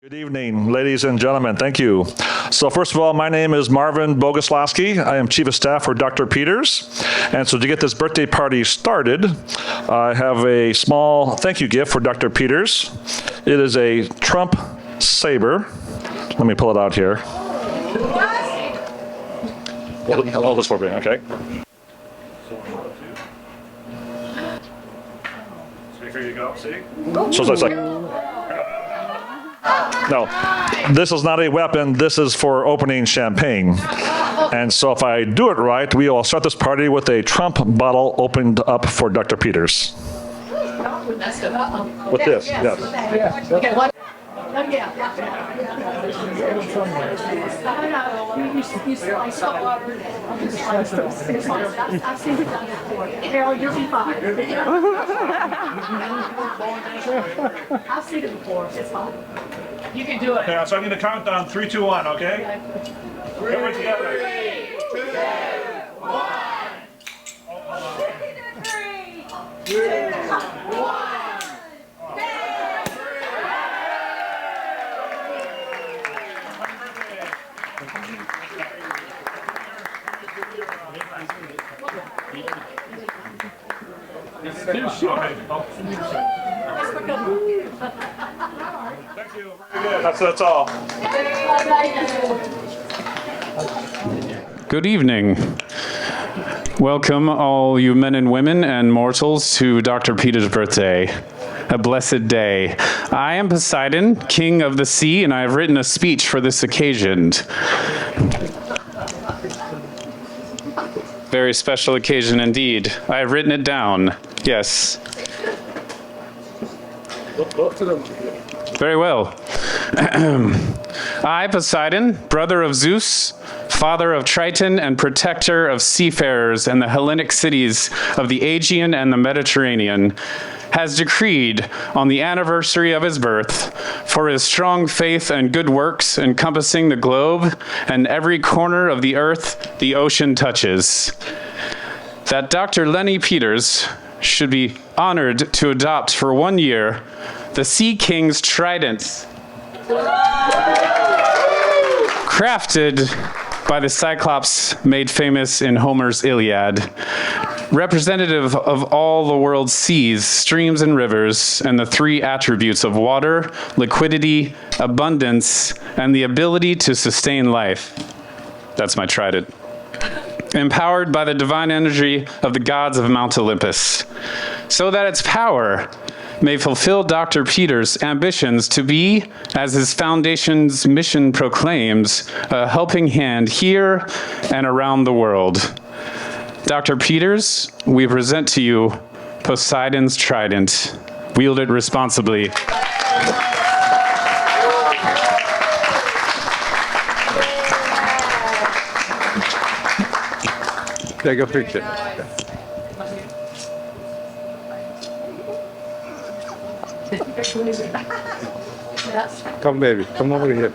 Good evening, ladies and gentlemen. Thank you. So first of all, my name is Marvin Boguslawski. I am Chief of Staff for Dr. Peters. And so to get this birthday party started, I have a small thank you gift for Dr. Peters. It is a Trump saber. Let me pull it out here. Hold this for me, okay? So here you go, see? So it's like, no, this is not a weapon. This is for opening champagne. And so if I do it right, we will start this party with a Trump bottle opened up for Dr. Peters. With this, yes. Okay, what? I saw water. I've seen it done before. Carol, you'll be fine. I've seen it before. It's fine. You can do it. Yeah, so I'm going to count down 3, 2, 1, okay? Everyone together. 3, 2, 1. 3, 2, 1. Thank you. Very good. That's all. Good evening. Welcome all you men and women and mortals to Dr. Peters' birthday. A blessed day. I am Poseidon, king of the sea, and I have written a speech for this occasion. Very special occasion indeed. I have written it down. Yes. Very well. I, Poseidon, brother of Zeus, father of Triton, and protector of seafarers and the Hellenic cities of the Aegean and the Mediterranean, has decreed on the anniversary of his birth, for his strong faith and good works encompassing the globe and every corner of the earth the ocean touches, that Dr. Lenny Peters should be honored to adopt for 1 year the Sea King's trident, crafted by the Cyclops made famous in Homer's Iliad, representative of all the world's seas, streams, and rivers, and the 3 attributes of water, liquidity, abundance, and the ability to sustain life. That's my trident. Empowered by the divine energy of the gods of Mount Olympus, so that its power may fulfill Dr. Peters' ambitions to be, as his foundation's mission proclaims, a helping hand here and around the world. Dr. Peters, we present to you Poseidon's trident. Wield it responsibly. Take a picture. Come, baby. Come over here.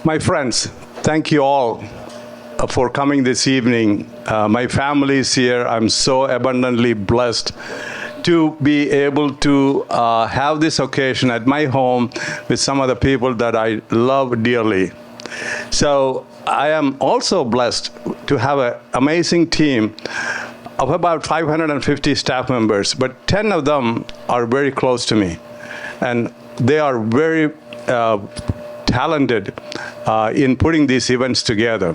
My friends, thank you all for coming this evening. My family is here. I'm so abundantly blessed to be able to have this occasion at my home with some of the people that I love dearly. So I am also blessed to have an amazing team of about 550 staff members, but 10 of them are very close to me. And they are very talented in putting these events together.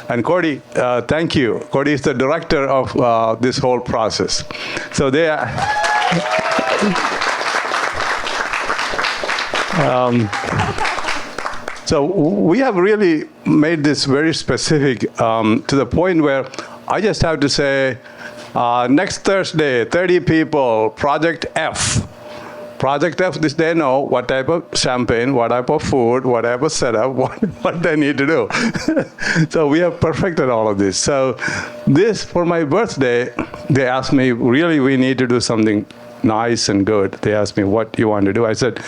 And Cody, thank you. Cody is the director of this whole process. So they are... So we have really made this very specific to the point where I just have to say, Next Thursday, 30 people, Project F. Project F, this they know what type of champagne, what type of food, what type of setup, what they need to do. So we have perfected all of this. So this, for my birthday, they asked me, really, we need to do something nice and good. They asked me, what you want to do? I said,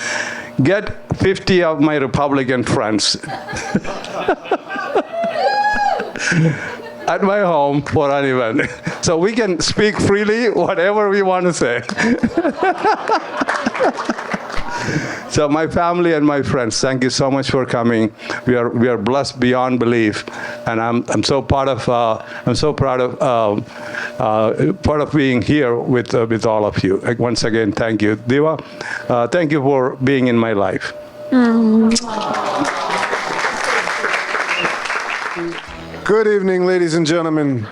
get 50 of my Republican friends at my home for an event. So we can speak freely, whatever we want to say. So my family and my friends, thank you so much for coming. We are blessed beyond belief, and I'm so proud of part of being here with all of you. Once again, thank you, Diva. Thank you for being in my life. Good evening, ladies and gentlemen.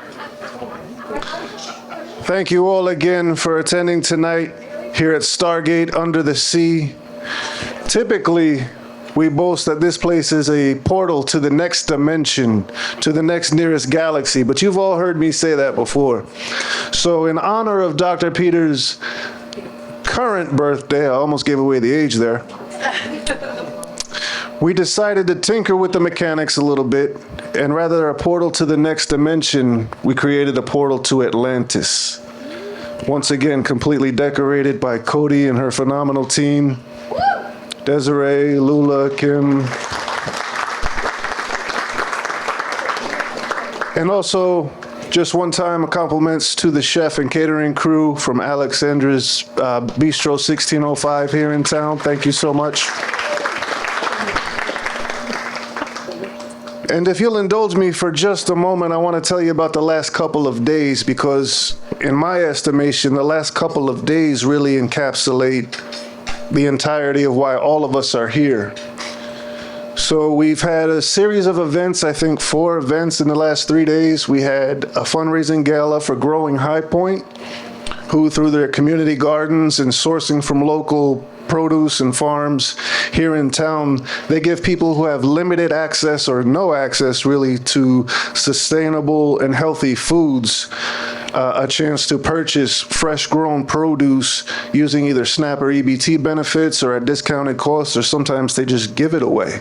Thank you all again for attending tonight here at Stargate Under the Sea. Typically, we boast that this place is a portal to the next dimension, to the next nearest galaxy, but you've all heard me say that before. So in honor of Dr. Peters' current birthday, I almost gave away the age there, we decided to tinker with the mechanics a little bit, and rather than a portal to the next dimension, we created a portal to Atlantis. Once again, completely decorated by Cody and her phenomenal team. Desiree, Lula, Kim. And also, just one time, compliments to the chef and catering crew from Alexandra's Bistro 1605 here in town. Thank you so much. And if you'll indulge me for just a moment, I want to tell you about the last couple of days, because in my estimation, the last couple of days really encapsulate the entirety of why all of us are here. So we've had a series of events, I think 4 events in the last 3 days. We had a fundraising gala for Growing High Point, who through their community gardens and sourcing from local produce and farms here in town, they give people who have limited access or no access really to sustainable and healthy foods a chance to purchase fresh grown produce using either SNAP or EBT benefits or at discounted costs, or sometimes they just give it away.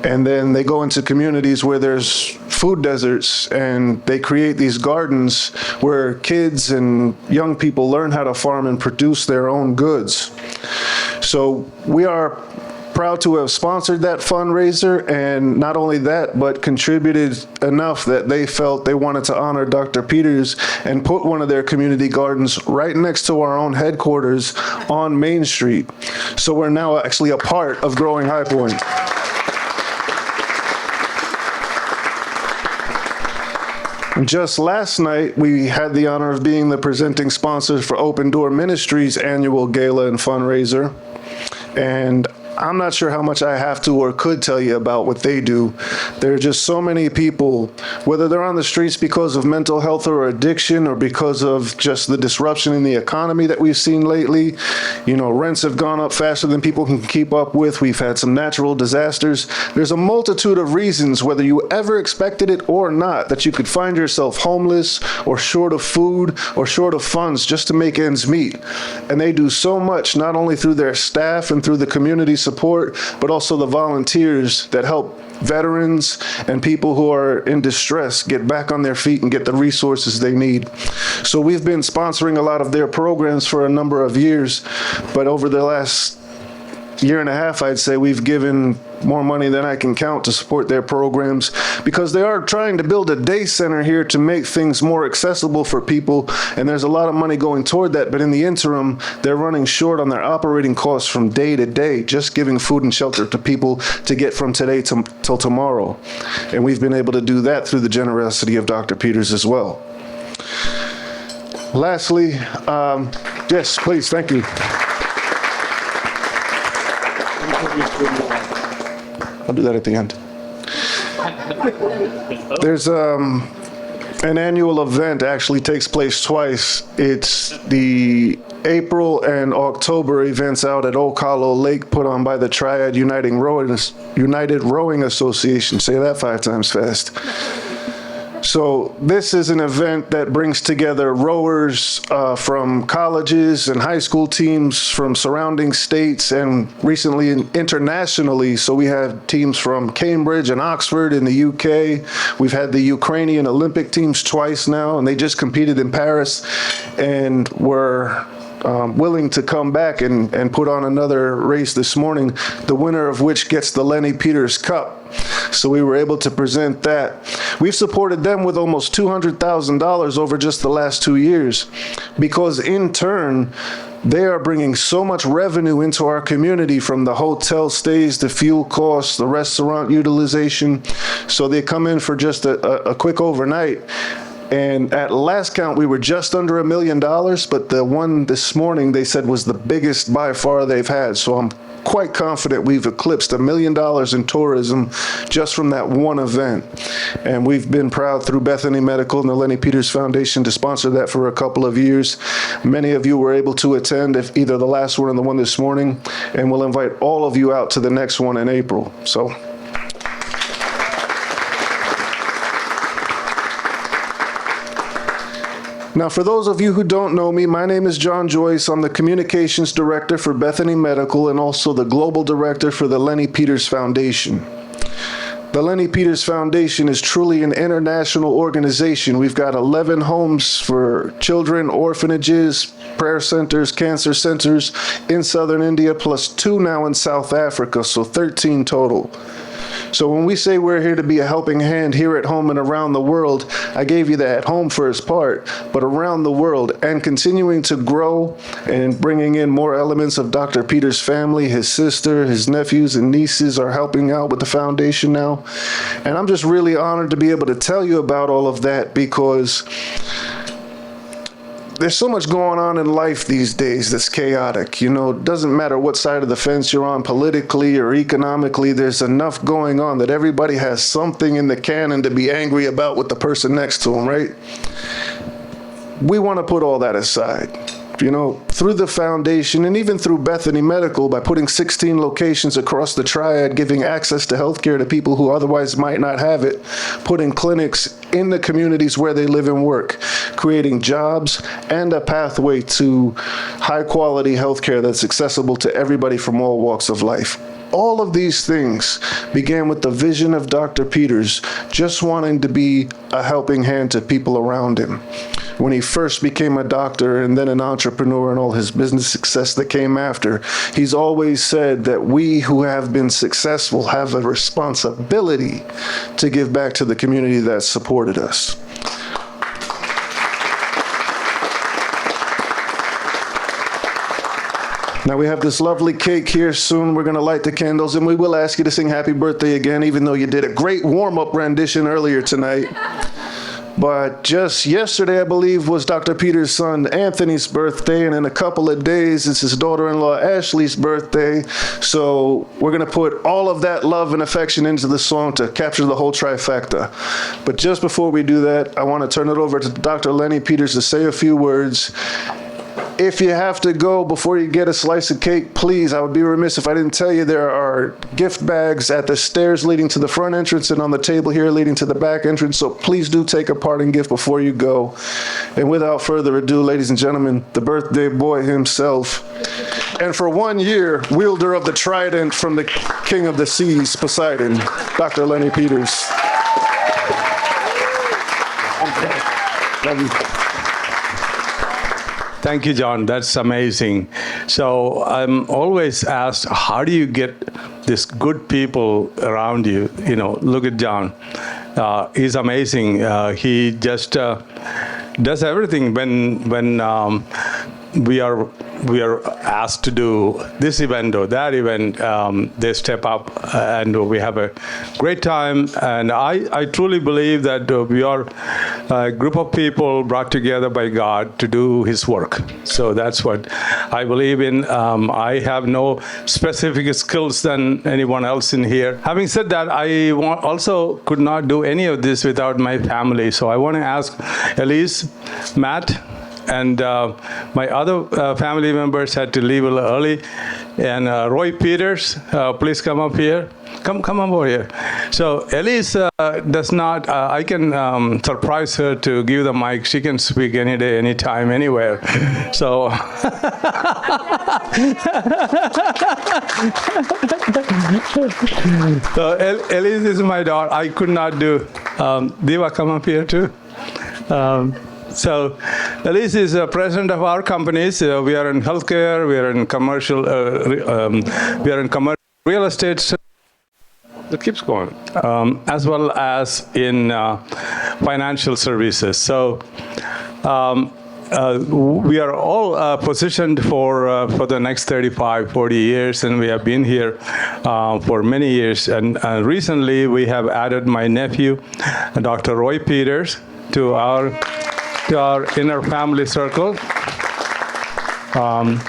And then they go into communities where there's food deserts, and they create these gardens where kids and young people learn how to farm and produce their own goods. So we are proud to have sponsored that fundraiser, and not only that, but contributed enough that they felt they wanted to honor Dr. Peters and put one of their community gardens right next to our own headquarters on Main Street. So we're now actually a part of Growing High Point. Just last night, we had the honor of being the presenting sponsors for Open Door Ministries' annual gala and fundraiser. And I'm not sure how much I have to or could tell you about what they do. There are just so many people, whether they're on the streets because of mental health or addiction, or because of just the disruption in the economy that we've seen lately. You know, rents have gone up faster than people can keep up with. We've had some natural disasters. There's a multitude of reasons, whether you ever expected it or not, that you could find yourself homeless or short of food or short of funds just to make ends meet. And they do so much, not only through their staff and through the community support, but also the volunteers that help veterans and people who are in distress get back on their feet and get the resources they need. So we've been sponsoring a lot of their programs for a number of years, but over the last year and a half, I'd say we've given more money than I can count to support their programs, because they are trying to build a day center here to make things more accessible for people, and there's a lot of money going toward that, but in the interim, they're running short on their operating costs from day to day, just giving food and shelter to people to get from today till tomorrow. And we've been able to do that through the generosity of Dr. Peters as well. Lastly, yes, please, thank you. I'll do that at the end. There's an annual event, actually takes place twice. It's the April and October events out at Oak Hollow Lake, put on by the Triad United Rowing Association. Say that 5 times fast. So this is an event that brings together rowers from colleges and high school teams from surrounding states and recently internationally. So we have teams from Cambridge and Oxford in the UK. We've had the Ukrainian Olympic teams twice now, and they just competed in Paris and were willing to come back and put on another race this morning, the winner of which gets the Lenny Peters Cup. So we were able to present that. We've supported them with almost $200,000 over just the last 2 years, because in turn, they are bringing so much revenue into our community, from the hotel stays, the fuel costs, the restaurant utilization. So they come in for just a quick overnight. And at last count, we were just under $1 million, but the one this morning they said was the biggest by far they've had. So I'm quite confident we've eclipsed $1 million in tourism just from that one event. And we've been proud through Bethany Medical and the Lenny Peters Foundation to sponsor that for a couple of years. Many of you were able to attend, if either the last one or the one this morning, and we'll invite all of you out to the next one in April. So. Now, for those of you who don't know me, my name is John Joyce. I'm the Communications Director for Bethany Medical and also the Global Director for the Lenny Peters Foundation. The Lenny Peters Foundation is truly an international organization. We've got 11 homes for children, orphanages, prayer centers, cancer centers in southern India, plus 2 now in South Africa, so 13 total. So when we say we're here to be a helping hand here at home and around the world, I gave you the at home first part, but around the world and continuing to grow and bringing in more elements of Dr. Peters' family, his sister, his nephews and nieces are helping out with the foundation now. And I'm just really honored to be able to tell you about all of that, because there's so much going on in life these days that's chaotic. You know, it doesn't matter what side of the fence you're on politically or economically, there's enough going on that everybody has something in the cannon to be angry about with the person next to them, right? We want to put all that aside. You know, through the foundation and even through Bethany Medical, by putting 16 locations across the triad, giving access to healthcare to people who otherwise might not have it, putting clinics in the communities where they live and work, creating jobs and a pathway to high quality healthcare that's accessible to everybody from all walks of life. All of these things began with the vision of Dr. Peters just wanting to be a helping hand to people around him. When he first became a doctor and then an entrepreneur and all his business success that came after, he's always said that we who have been successful have a responsibility to give back to the community that supported us. Now we have this lovely cake here. Soon we're going to light the candles, and we will ask you to sing happy birthday again, even though you did a great warm-up rendition earlier tonight. But just yesterday, I believe, was Dr. Peters' son Anthony's birthday, and in a couple of days, it's his daughter-in-law Ashley's birthday. So we're going to put all of that love and affection into the song to capture the whole trifecta. But just before we do that, I want to turn it over to Dr. Lenny Peters to say a few words. If you have to go before you get a slice of cake, please, I would be remiss if I didn't tell you there are gift bags at the stairs leading to the front entrance and on the table here leading to the back entrance. So please do take a parting gift before you go. And without further ado, ladies and gentlemen, the birthday boy himself. And for 1 year, wielder of the trident from the king of the seas, Poseidon, Dr. Lenny Peters. Love you. Thank you, John. That's amazing. So I'm always asked, how do you get these good people around you? You know, look at John. He's amazing. He just does everything when we are asked to do this event or that event. They step up and we have a great time. And I truly believe that we are a group of people brought together by God to do His work. So that's what I believe in. I have no specific skills than anyone else in here. Having said that, I also could not do any of this without my family. So I want to ask Elise, Matt, and my other family members had to leave a little early. And Roy Peters, please come up here. Come over here. So Elise does not, I can surprise her to give the mic. She can speak any day, anytime, anywhere. So, so Elise is my daughter. I could not do. Diva, come up here too. So Elise is the president of our companies. We are in healthcare, we are in commercial, we are in commercial real estate. It keeps going, as well as in financial services. So we are all positioned for the next 35, 40 years, and we have been here for many years. And recently, we have added my nephew, Dr. Roy Peters, to our inner family circle.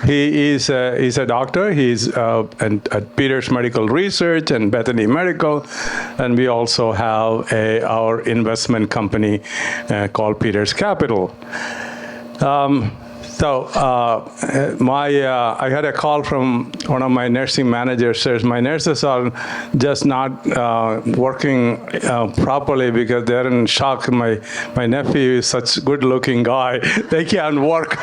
He's a doctor. He's at Peters Medical Research and Bethany Medical, and we also have our investment company called Peters Capital. I had a call from one of my nursing managers. Says my nurses are just not working properly because they're in shock. My nephew is such a good-looking guy; they can't work.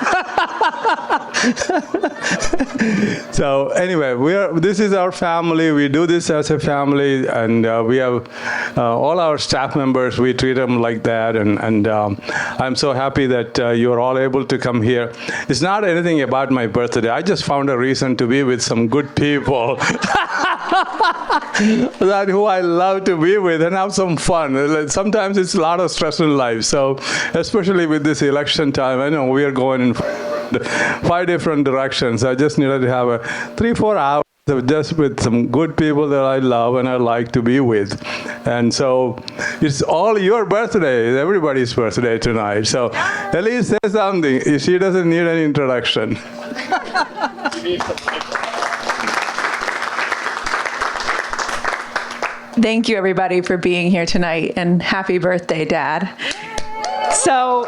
So anyway, this is our family. We do this as a family, and we have all our staff members. We treat them like that, and I'm so happy that you are all able to come here. It's not anything about my birthday. I just found a reason to be with some good people that who I love to be with and have some fun. Sometimes it's a lot of stress in life. So especially with this election time, I know we are going in 5 different directions. I just needed to have a 3-4 hours just with some good people that I love and I like to be with. And so it's all your birthday, everybody's birthday tonight. So Elise, say something. She doesn't need any introduction. Thank you, everybody, for being here tonight, and happy birthday, Dad. So,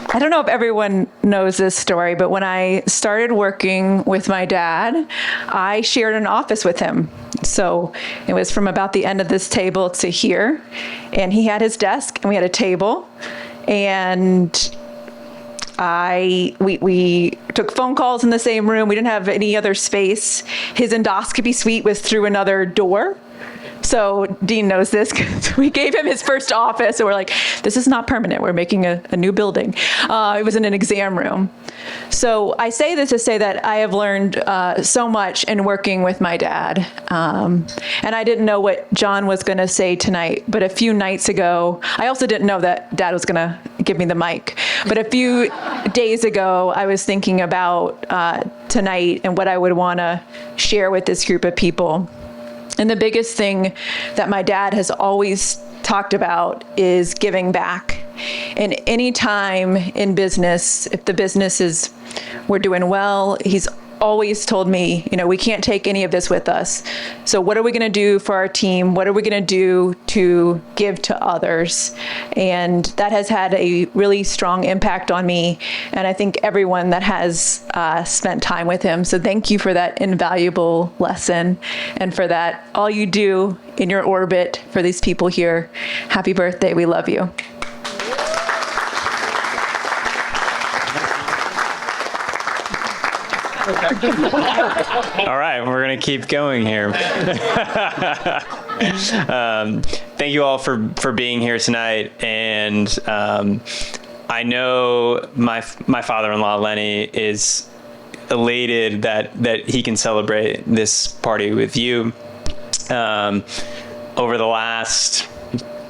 I don't know if everyone knows this story, but when I started working with my dad, I shared an office with him. So it was from about the end of this table to here, and he had his desk, and we had a table, and we took phone calls in the same room. We didn't have any other space. His endoscopy suite was through another door. So Dean knows this because we gave him his first office, and we're like, this is not permanent. We're making a new building. It was in an exam room. So I say this to say that I have learned so much in working with my dad. And I didn't know what John was going to say tonight, but a few nights ago, I also didn't know that Dad was going to give me the mic. But a few days ago, I was thinking about tonight and what I would want to share with this group of people. And the biggest thing that my dad has always talked about is giving back. And any time in business, if the business is, we're doing well, he's always told me, we can't take any of this with us. So what are we going to do for our team? What are we going to do to give to others? And that has had a really strong impact on me. And I think everyone that has spent time with him. So thank you for that invaluable lesson and for that, all you do in your orbit for these people here. Happy birthday. We love you. All right, we're going to keep going here. Thank you all for being here tonight. And I know my father-in-law, Lenny, is elated that he can celebrate this party with you. Over the last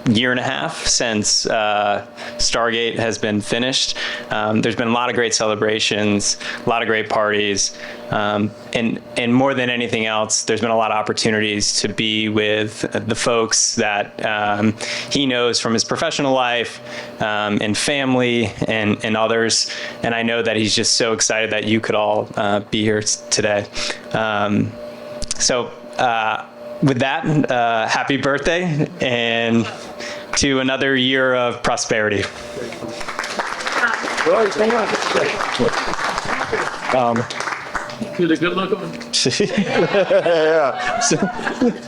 year and a half since Stargate has been finished. There's been a lot of great celebrations, a lot of great parties, and more than anything else, there's been a lot of opportunities to be with the folks that he knows from his professional life and family and others. And I know that he's just so excited that you could all be here today. With that, happy birthday, and to another year of prosperity.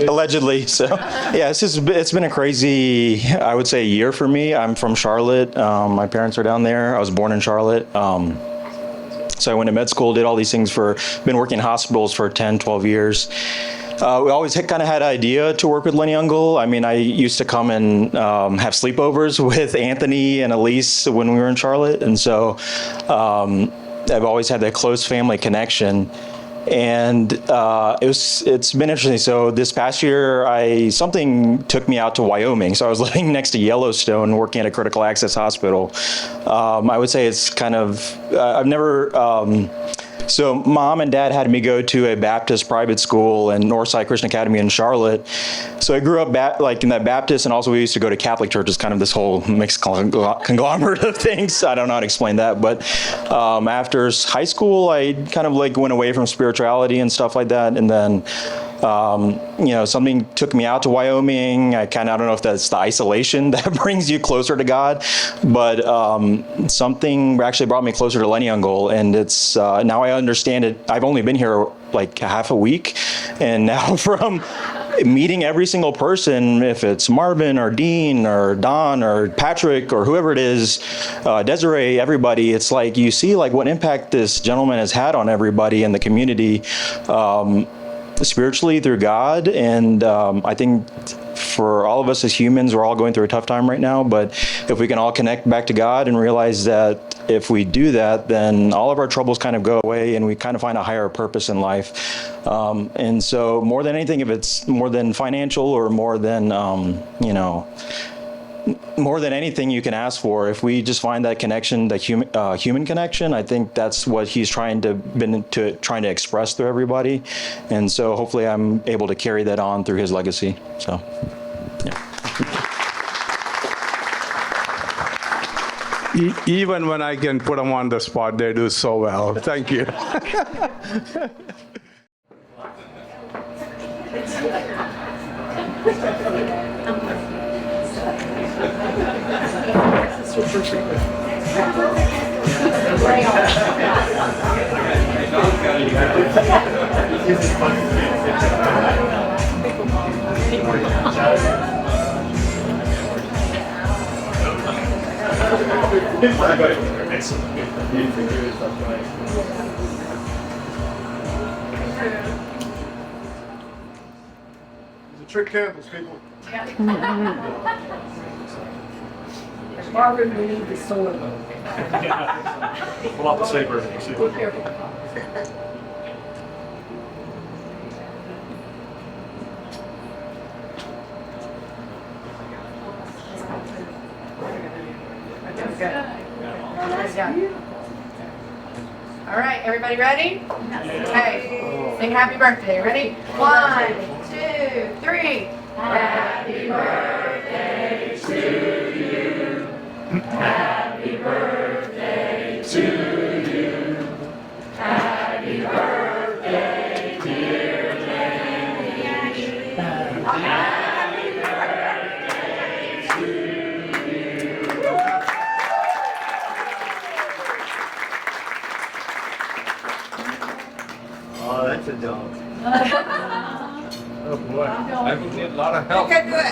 Allegedly. So, yeah, it's been a crazy, I would say, year for me. I'm from Charlotte. My parents are down there. I was born in Charlotte. So I went to med school, did all these things been working in hospitals for 10, 12 years. We always kind of had an idea to work with Lenny Ungle. I mean, I used to come and have sleepovers with Anthony and Elise when we were in Charlotte. And so I've always had that close family connection. And it's been interesting. So this past year, something took me out to Wyoming. So I was living next to Yellowstone, working at a critical access hospital. I would say it's kind of I've never. So mom and dad had me go to a Baptist private school and Northside Christian Academy in Charlotte. So I grew up like in that Baptist, and also we used to go to Catholic churches, kind of this whole mixed conglomerate of things. I don't know how to explain that, but after high school, I kind of like went away from spirituality and stuff like that, and then something took me out to Wyoming. I don't know if that's the isolation that brings you closer to God, but something actually brought me closer to Lenny Ungle, and it's now I understand it. I've only been here like half a week, and now from meeting every single person, if it's Marvin or Dean or Don or Patrick or whoever it is, Desiree, everybody, it's like you see like what impact this gentleman has had on everybody in the community. Spiritually through God, and I think for all of us as humans, we're all going through a tough time right now, but if we can all connect back to God and realize that if we do that, then all of our troubles kind of go away and we kind of find a higher purpose in life. And so more than anything, if it's more than financial or more than, more than anything you can ask for, if we just find that connection, that human connection, I think that's what he's trying to express through everybody. And so hopefully I'm able to carry that on through his legacy. So, yeah. Even when I can put them on the spot, they do so well. Thank you. Trick candles, people. Marvin, we need the sword. Pull out the saber. Be careful. All right, everybody ready? Okay, sing happy birthday. Ready? 1, 2, 3. Happy birthday to you. Happy birthday to you. Happy birthday, dear Lenny. Happy birthday to you. Oh, that's a dog. Oh boy, I would need a lot of help. Okay, good.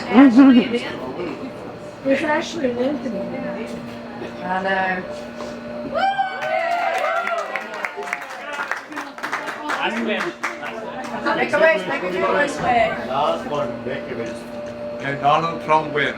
It's actually an intimate. I know. Make a wish, make a wish. Last one, make a wish. May Donald Trump win.